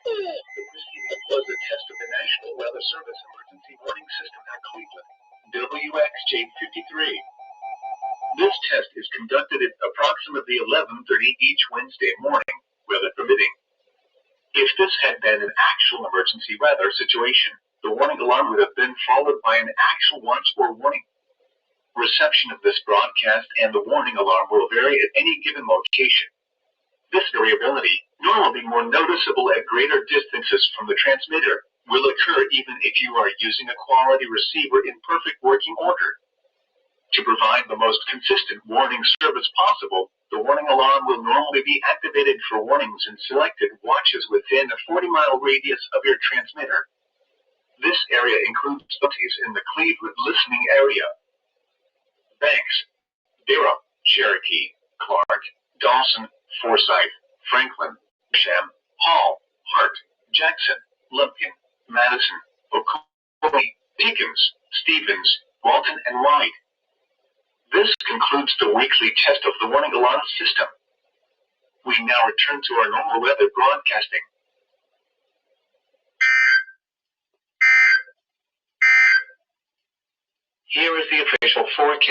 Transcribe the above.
Was a test of the National Weather Service Emergency Warning System at Cleveland, WXJ53. This test is conducted at approximately 11:30 each Wednesday morning, weather permitting. If this had been an actual emergency weather situation, the warning alarm would have been followed by an actual watch or warning. Reception of this broadcast and the warning alarm will vary at any given location. This variability, normally more noticeable at greater distances from the transmitter, will occur even if you are using a quality receiver in perfect working order. To provide the most consistent warning service possible, the warning alarm will normally be activated for warnings in selected watches within a 40-mile radius of your transmitter. This area includes cities in the Cleveland listening area: Banks, Durham, Cherokee, Clark, Dawson, Forsyth, Franklin, Sham, Hall, Hart, Jackson, Lumpkin, Madison, Oconee, Pickens, Stevens, Walton, and White. This concludes the weekly test of the warning alarm system. We now return to our normal weather broadcasting. Here is the official forecast.